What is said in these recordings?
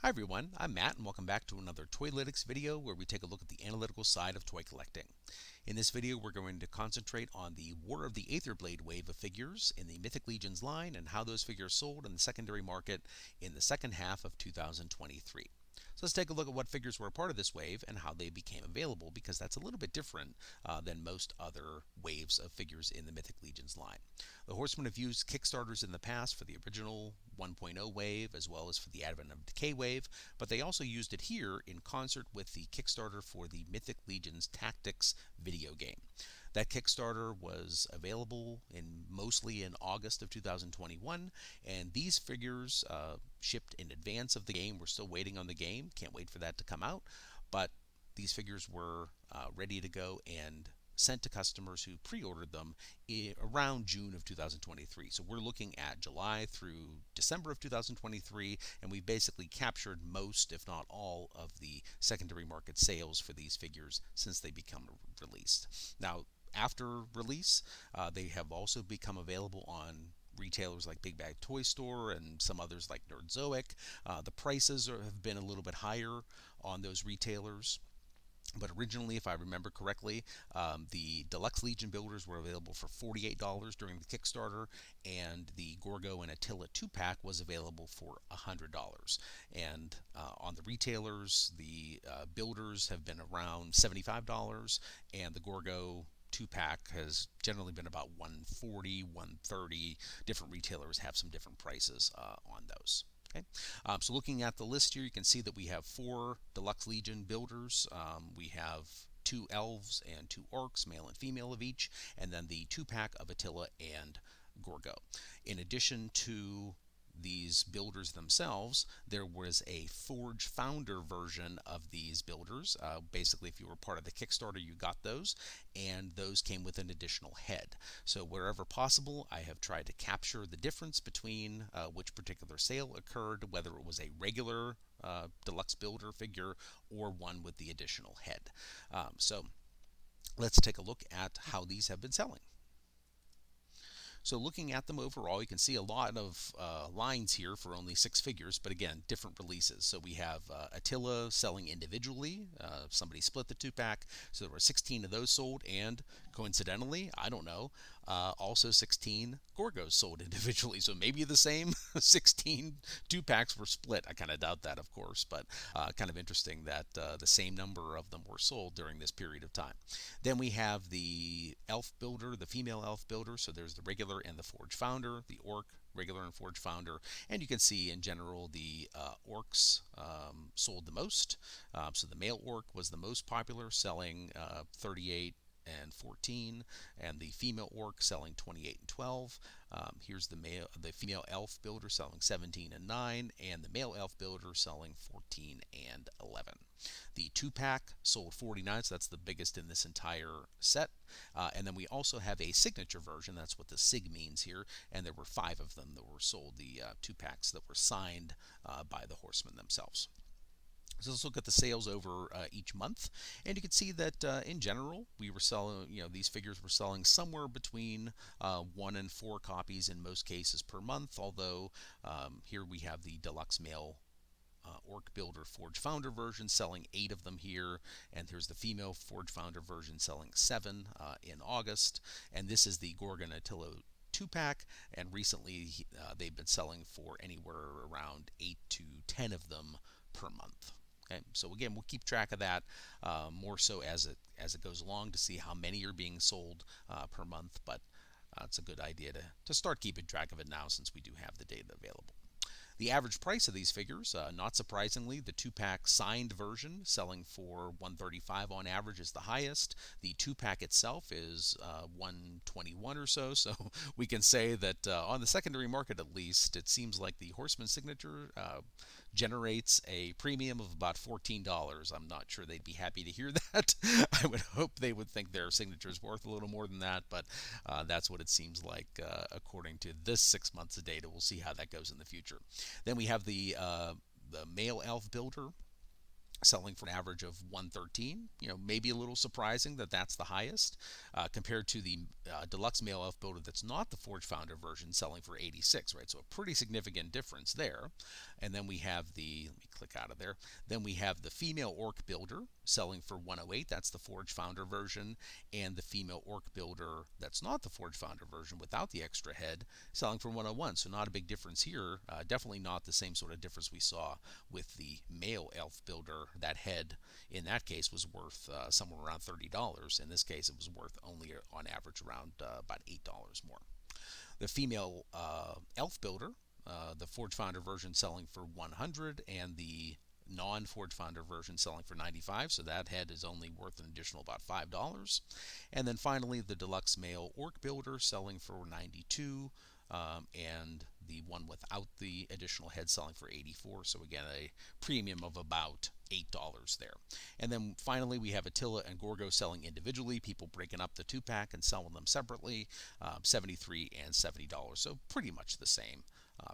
Hi everyone, I'm Matt and welcome back to another Toylytics video where we take a look at the analytical side of toy collecting. In this video we're going to concentrate on the War of the Aetherblade wave of figures in the Mythic Legions line and how those figures sold in the secondary market in the second half of 2023. So let's take a look at what figures were a part of this wave and how they became available, because that's a little bit different than most other waves of figures in the Mythic Legions line. The Horsemen have used Kickstarters in the past for the original 1.0 wave as well as for the Advent of Decay wave, but they also used it here in concert with the Kickstarter for the Mythic Legions Tactics video game. That Kickstarter was available mostly in August of 2021, and these figures shipped in advance of the game. We're still waiting on the game. Can't wait for that to come out. But these figures were ready to go and sent to customers who pre-ordered them around June of 2023. So we're looking at July through December of 2023, and we basically captured most, if not all, of the secondary market sales for these figures since they become released. Now, after release, they have also become available on retailers like Big Bag Toy Store and some others like Nerdzoic. The prices have been a little bit higher on those retailers. But originally, if I remember correctly, the Deluxe Legion builders were available for $48 during the Kickstarter, and the Gorgo and Attila 2-pack was available for $100. And on the retailers, the builders have been around $75, and the Gorgo 2-pack has generally been about $140, $130. Different retailers have some different prices on those. Okay. So looking at the list here, you can see that we have 4 Deluxe Legion builders. We have 2 elves and 2 orcs, male and female of each, and then the 2-pack of Attila and Gorgo. In addition to these builders themselves, there was a Forge Founder version of these builders. Basically, if you were part of the Kickstarter, you got those, and those came with an additional head. So wherever possible, I have tried to capture the difference between which particular sale occurred, whether it was a regular deluxe builder figure or one with the additional head. So let's take a look at how these have been selling. So looking at them overall, you can see a lot of lines here for only 6 figures, but again, different releases. So we have Attila selling individually. Somebody split the 2-pack, so there were 16 of those sold, and coincidentally, I don't know, also 16 Gorgos sold individually. So maybe the same 16 2-packs were split. I kind of doubt that, of course, but kind of interesting that the same number of them were sold during this period of time. Then we have the elf builder, the female elf builder. So there's the regular and the Forge Founder, the orc, regular and Forge Founder, and you can see in general the orcs sold the most. So the male orc was the most popular, selling 38 and 14, and the female orc selling 28 and 12. Here's the female elf builder selling 17 and 9, and the male elf builder selling 14 and 11. The 2-pack sold 49, so that's the biggest in this entire set. And then we also have a signature version. That's what the SIG means here, and there were 5 of them that were sold, the 2-packs that were signed by the horsemen themselves. So let's look at the sales over each month, and you can see that in general we were selling, these figures were selling somewhere between 1 and 4 copies in most cases per month. Although here we have the deluxe male orc builder Forge Founder version selling 8 of them here, and here's the female Forge Founder version selling 7 in August, and this is the Gorgon Attila 2-pack, and recently they've been selling for anywhere around 8 to 10 of them per month. Okay, so again, we'll keep track of that more so as it goes along to see how many are being sold per month, but it's a good idea to start keeping track of it now since we do have the data available. The average price of these figures, not surprisingly, the 2-pack signed version selling for $135 on average is the highest. The 2-pack itself is $121 or so. So we can say that on the secondary market, at least, it seems like the Horseman signature generates a premium of about $14. I'm not sure they'd be happy to hear that. I would hope they would think their signature is worth a little more than that, but that's what it seems like according to this 6 months of data. We'll see how that goes in the future. Then we have the male elf builder. selling for an average of 113. Maybe a little surprising that that's the highest compared to the deluxe male elf builder that's not the Forge Founder version, selling for 86, right? So a pretty significant difference there. And then we have the, let me click out of there. Then we have the female orc builder selling for 108. That's the Forge Founder version. And the female orc builder that's not the Forge Founder version without the extra head selling for 101. So not a big difference here. Definitely not the same sort of difference we saw with the male elf builder. That head in that case was worth somewhere around $30. In this case, it was worth only on average around about $8 more. The female elf builder, the Forge Founder version selling for 100, and the non-Forge Founder version selling for 95, so that head is only worth an additional about $5. And then finally, the deluxe male orc builder selling for 92, and the one without the additional head selling for 84. So again, a premium of about $8 there. And then finally, we have Attila and Gorgo selling individually, people breaking up the 2-pack and selling them separately, $73 and $70. So pretty much the same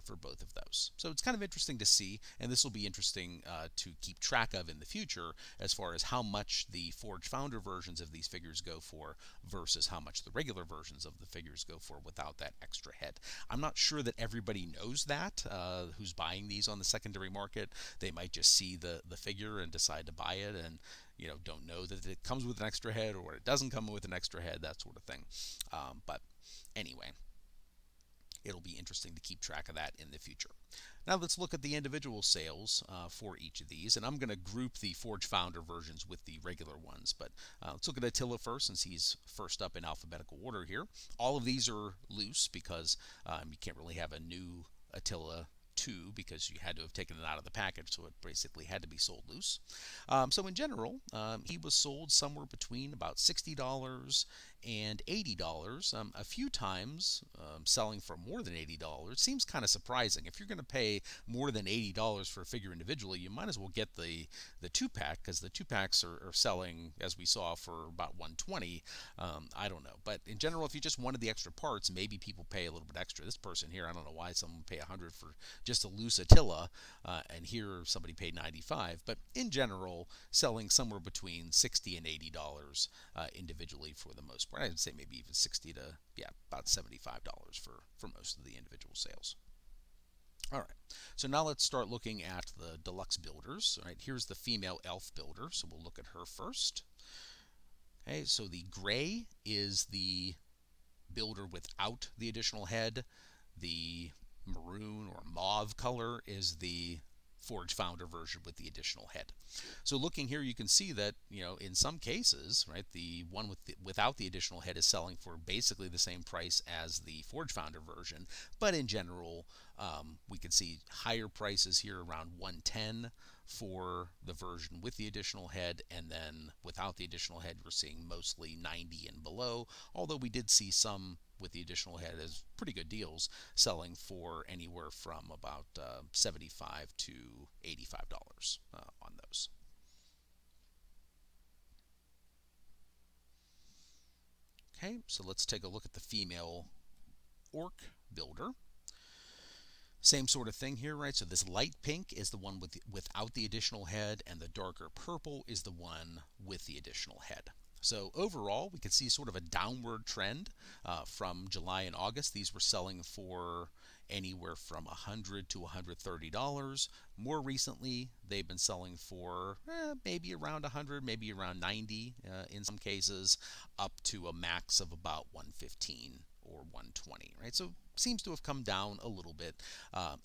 for both of those. So it's kind of interesting to see, and this will be interesting to keep track of in the future as far as how much the Forge Founder versions of these figures go for versus how much the regular versions of the figures go for without that extra head. I'm not sure that everybody knows that, who's buying these on the secondary market. They might just see the figure and decide to buy it and don't know that it comes with an extra head or it doesn't come with an extra head, that sort of thing. But anyway, it'll be interesting to keep track of that in the future. Now let's look at the individual sales for each of these, and I'm going to group the Forge Founder versions with the regular ones, but let's look at Attila first since he's first up in alphabetical order here. All of these are loose because you can't really have a new Attila 2 because you had to have taken it out of the package, so it basically had to be sold loose. So in general, he was sold somewhere between about $60 and $80. A few times selling for more than $80 seems kind of surprising. If you're going to pay more than $80 for a figure individually, you might as well get the 2-pack because the 2-packs are selling, as we saw, for about $120. I don't know, but in general, if you just wanted the extra parts, maybe people pay a little bit extra. This person here, I don't know why someone would pay $100 for just a loose Attila, and here somebody paid $95. But in general, selling somewhere between $60 and $80 individually for the most part. I'd say maybe even $60 to about $75 for most of the individual sales. All right, so now let's start looking at the deluxe builders. All right, here's the female elf builder, so we'll look at her first. Okay, so the gray is the builder without the additional head. The maroon or mauve color is the Forge Founder version with the additional head. So looking here, you can see that in some cases, right, the one without the additional head is selling for basically the same price as the Forge Founder version, but in general, we can see higher prices here around 110 for the version with the additional head, and then without the additional head, we're seeing mostly 90 and below. Although we did see some with the additional head as pretty good deals, selling for anywhere from about $75 to $85 on those. Okay, so let's take a look at the female orc builder. Same sort of thing here, right? So this light pink is the one without the additional head, and the darker purple is the one with the additional head. So overall, we can see sort of a downward trend from July and August. These were selling for anywhere from $100 to $130. More recently, they've been selling for maybe around $100, maybe around $90 in some cases, up to a max of about $115 or $120, right? So seems to have come down a little bit,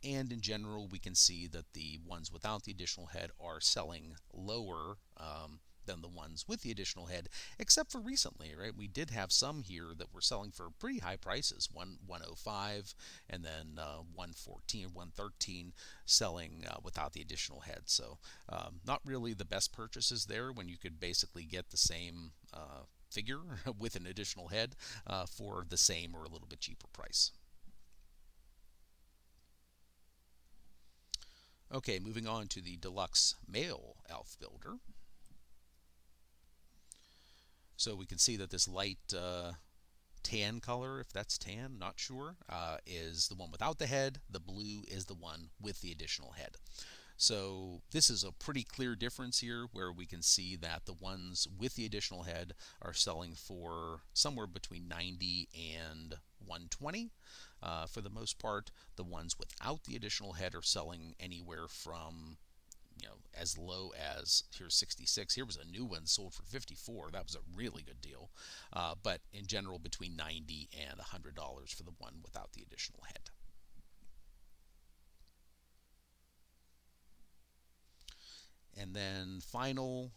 and in general, we can see that the ones without the additional head are selling lower than the ones with the additional head, except for recently, right? We did have some here that were selling for pretty high prices, 105 and then 114 or 113 selling without the additional head. So not really the best purchases there when you could basically get the same figure with an additional head for the same or a little bit cheaper price. Okay, moving on to the deluxe male elf builder. So we can see that this light tan color, if that's tan, not sure, is the one without the head. The blue is the one with the additional head. So this is a pretty clear difference here, where we can see that the ones with the additional head are selling for somewhere between 90 and 120. For the most part, the ones without the additional head are selling anywhere from as low as, here's 66. Here was a new one sold for 54. That was a really good deal. But in general, between 90 and $100 for the one without the additional head. And then final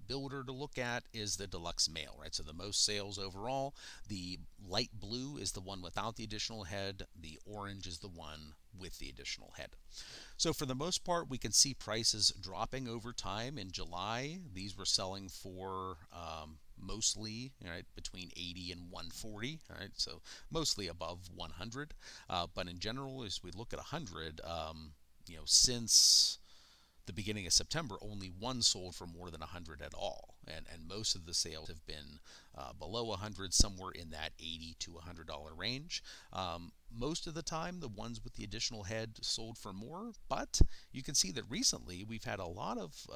builder to look at is the deluxe male, right? So the most sales overall. The light blue is the one without the additional head. The orange is the one with the additional head. So for the most part, we can see prices dropping over time. In July, these were selling for mostly between 80 and 140, right? So mostly above 100. But in general, as we look at 100, since the beginning of September, only one sold for more than 100 at all, and most of the sales have been below 100, somewhere in that $80 to $100 range. Most of the time, the ones with the additional head sold for more, but you can see that recently we've had a lot of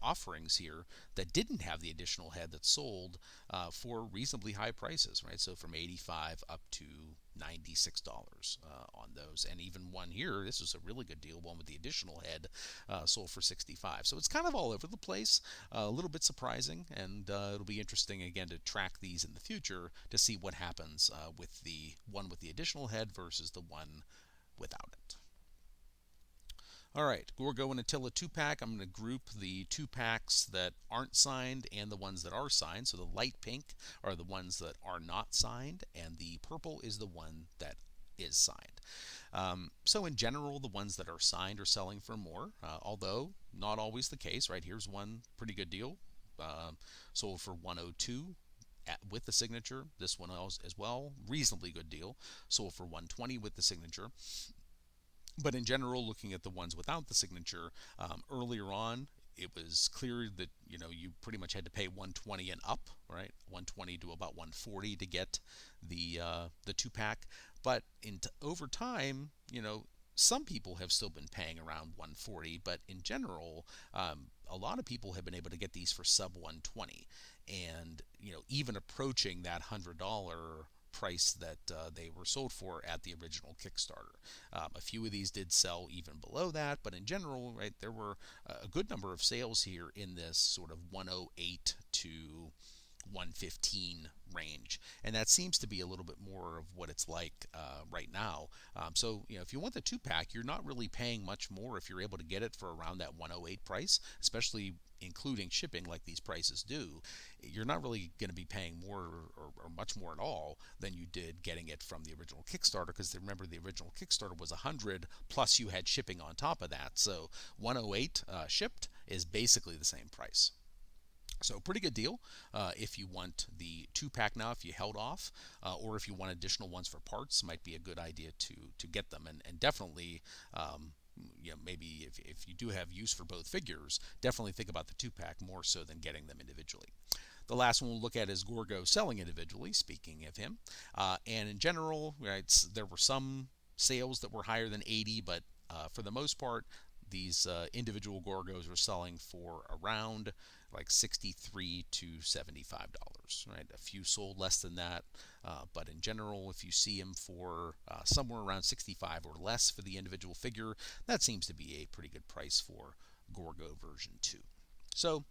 offerings here that didn't have the additional head that sold for reasonably high prices, right? So from $85 up to $96 on those. And even one here, this was a really good deal, one with the additional head, sold for $65. So it's kind of all over the place, a little bit surprising, and it'll be interesting again to track these in the future to see what happens with the one with the additional head versus the one without it. All right, Gorgo and Attila 2-pack. I'm going to group the 2-packs that aren't signed and the ones that are signed. So the light pink are the ones that are not signed, and the purple is the one that is signed. So in general, the ones that are signed are selling for more, although not always the case, right? Here's one pretty good deal, sold for 102 with the signature. This one as well, reasonably good deal, sold for 120 with the signature. But in general, looking at the ones without the signature, earlier on, it was clear that you pretty much had to pay 120 and up, right? 120 to about 140 to get the 2-pack. But over time, some people have still been paying around 140, but in general, a lot of people have been able to get these for sub 120, and even approaching that $100 price that they were sold for at the original Kickstarter. A few of these did sell even below that, but in general, right, there were a good number of sales here in this sort of 108 to 115 range, and that seems to be a little bit more of what it's like right now. So if you want the 2-pack, you're not really paying much more if you're able to get it for around that 108 price, especially including shipping like these prices do. You're not really going to be paying more or much more at all than you did getting it from the original Kickstarter, because remember, the original Kickstarter was 100 plus you had shipping on top of that. So 108 shipped is basically the same price. So pretty good deal if you want the 2-pack now, if you held off, or if you want additional ones for parts, might be a good idea to get them. And definitely, maybe if you do have use for both figures, definitely think about the 2-pack more so than getting them individually. The last one we'll look at is Gorgo selling individually, speaking of him. And in general, right, there were some sales that were higher than 80, but for the most part, these individual Gorgos are selling for around like $63 to $75, right? A few sold less than that, but in general, if you see them for somewhere around 65 or less for the individual figure, that seems to be a pretty good price for Gorgo version 2. So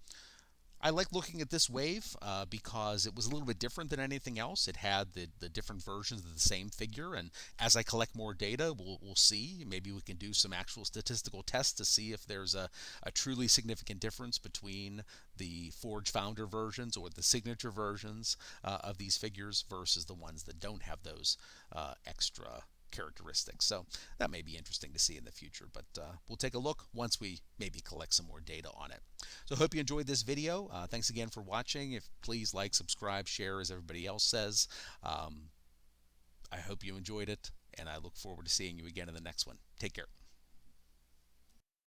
I like looking at this wave because it was a little bit different than anything else. It had the different versions of the same figure, and as I collect more data, we'll see. Maybe we can do some actual statistical tests to see if there's a truly significant difference between the Forge Founder versions or the signature versions of these figures versus the ones that don't have those extra characteristics. So that may be interesting to see in the future, but we'll take a look once we maybe collect some more data on it. So I hope you enjoyed this video. Thanks again for watching. Please like, subscribe, share, as everybody else says. I hope you enjoyed it, and I look forward to seeing you again in the next one. Take care.